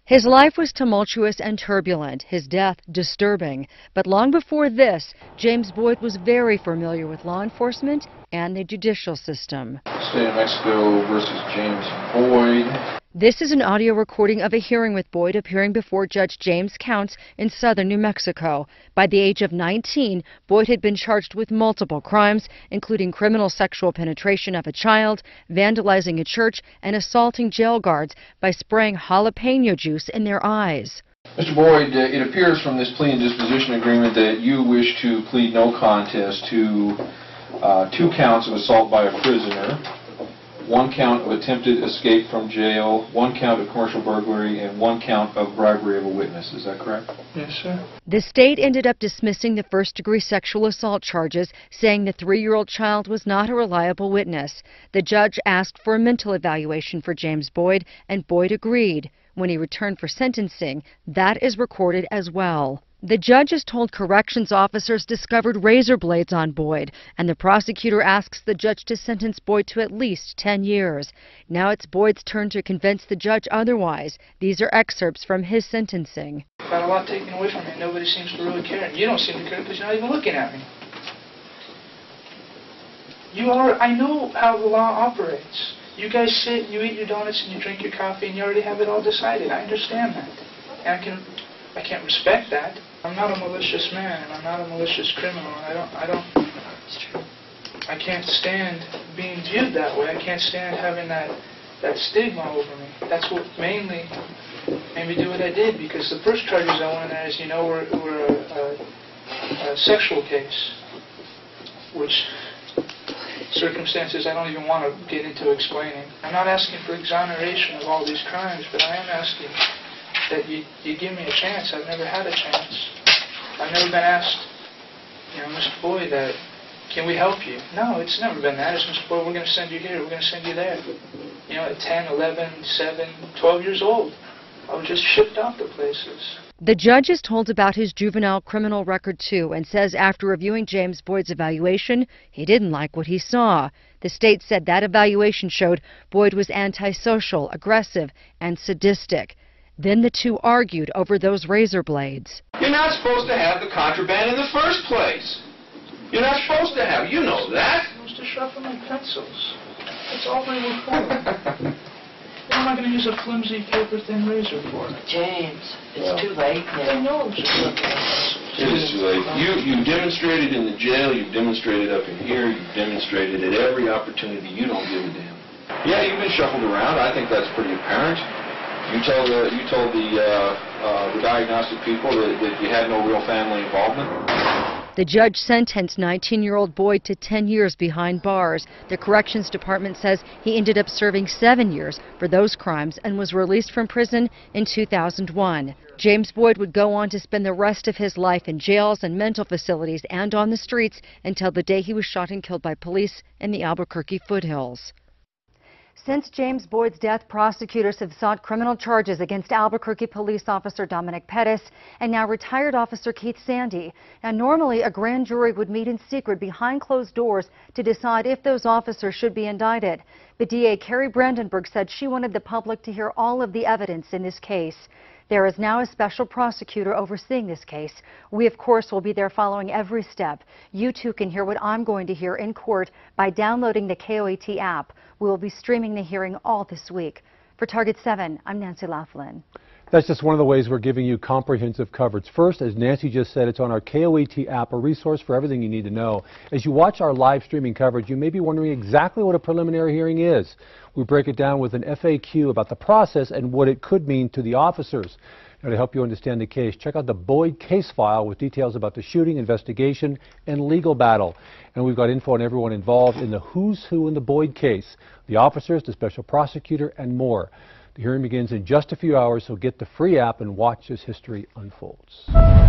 His life was tumultuous and turbulent, his death disturbing. But long before this, James Boyd was very familiar with law enforcement and the judicial system. State of Mexico versus James Boyd. This is an audio recording of a hearing with Boyd appearing before Judge James Counts in southern New Mexico. By the age of 19, Boyd had been charged with multiple crimes, including criminal sexual penetration of a child, vandalizing a church, and assaulting jail guards by spraying jalapeno juice in their eyes. Mr. Boyd, it appears from this plea and disposition agreement that you wish to plead no contest to 2 counts of assault by a prisoner, 1 count of attempted escape from jail, 1 count of commercial burglary, and 1 count of bribery of a witness. Is that correct? Yes, sir. The state ended up dismissing the first-degree sexual assault charges, saying the 3-year-old child was not a reliable witness. The judge asked for a mental evaluation for James Boyd, and Boyd agreed. When he returned for sentencing, that is recorded as well. The judge is told corrections officers discovered razor blades on Boyd, and the prosecutor asks the judge to sentence Boyd to at least 10 years. Now it's Boyd's turn to convince the judge otherwise. These are excerpts from his sentencing. Got a lot taken away from me. Nobody seems to really care. You don't seem to care because you're not even looking at me. I know how the law operates. You guys sit, you eat your donuts, and you drink your coffee, and you already have it all decided. I understand that. And I can't respect that. I'm not a malicious man, and I'm not a malicious criminal. I can't stand being viewed that way. I can't stand having that stigma over me. That's what mainly made me do what I did, because the first charges I went in, as you know, were a sexual case, which circumstances I don't even want to get into explaining. I'm not asking for exoneration of all these crimes, but I am asking that you give me a chance. I've never had a chance. I've never been asked, Mr. Boyd, can we help you? No, it's never been that. It's, Mr. Boyd, we're going to send you here, we're going to send you there. At 10, 11, 7, 12 years old, I was just shipped off to places. The judge is told about his juvenile criminal record too, and says after reviewing James Boyd's evaluation, he didn't like what he saw. The state said that evaluation showed Boyd was antisocial, aggressive, and sadistic. Then the two argued over those razor blades. You're not supposed to have the contraband in the first place. You're not supposed to have. You know that. I was to sharpen my pencils. That's all they were for. What am I going to use a flimsy, paper-thin razor for? James, it's too late now. I know it's too late. It is too late. You've demonstrated in the jail. You've demonstrated up in here. You've demonstrated at every opportunity. You don't give a damn. Yeah, you've been shuffled around. I think that's pretty apparent. You told the diagnostic people that you had no real family involvement. The judge sentenced 19-year-old Boyd to 10 years behind bars. The corrections department says he ended up serving 7 years for those crimes and was released from prison in 2001. James Boyd would go on to spend the rest of his life in jails and mental facilities and on the streets until the day he was shot and killed by police in the Albuquerque foothills. Since James Boyd's death, prosecutors have sought criminal charges against Albuquerque police officer Dominic Pettis and now retired officer Keith Sandy. Now, normally a grand jury would meet in secret behind closed doors to decide if those officers should be indicted. But DA Carrie Brandenburg said she wanted the public to hear all of the evidence in this case. There is now a special prosecutor overseeing this case. We, of course, will be there following every step. You too can hear what I'm going to hear in court by downloading the KOAT app. We will be streaming the hearing all this week. For Target 7, I'm Nancy Laughlin. That's just one of the ways we're giving you comprehensive coverage. First, as Nancy just said, it's on our KOAT app, a resource for everything you need to know. As you watch our live streaming coverage, you may be wondering exactly what a preliminary hearing is. We break it down with an FAQ about the process and what it could mean to the officers. Now, to help you understand the case, check out the Boyd case file with details about the shooting, investigation, and legal battle. And we've got info on everyone involved in the who's who in the Boyd case, the officers, the special prosecutor, and more. The hearing begins in just a few hours, so get the free app and watch as history unfolds.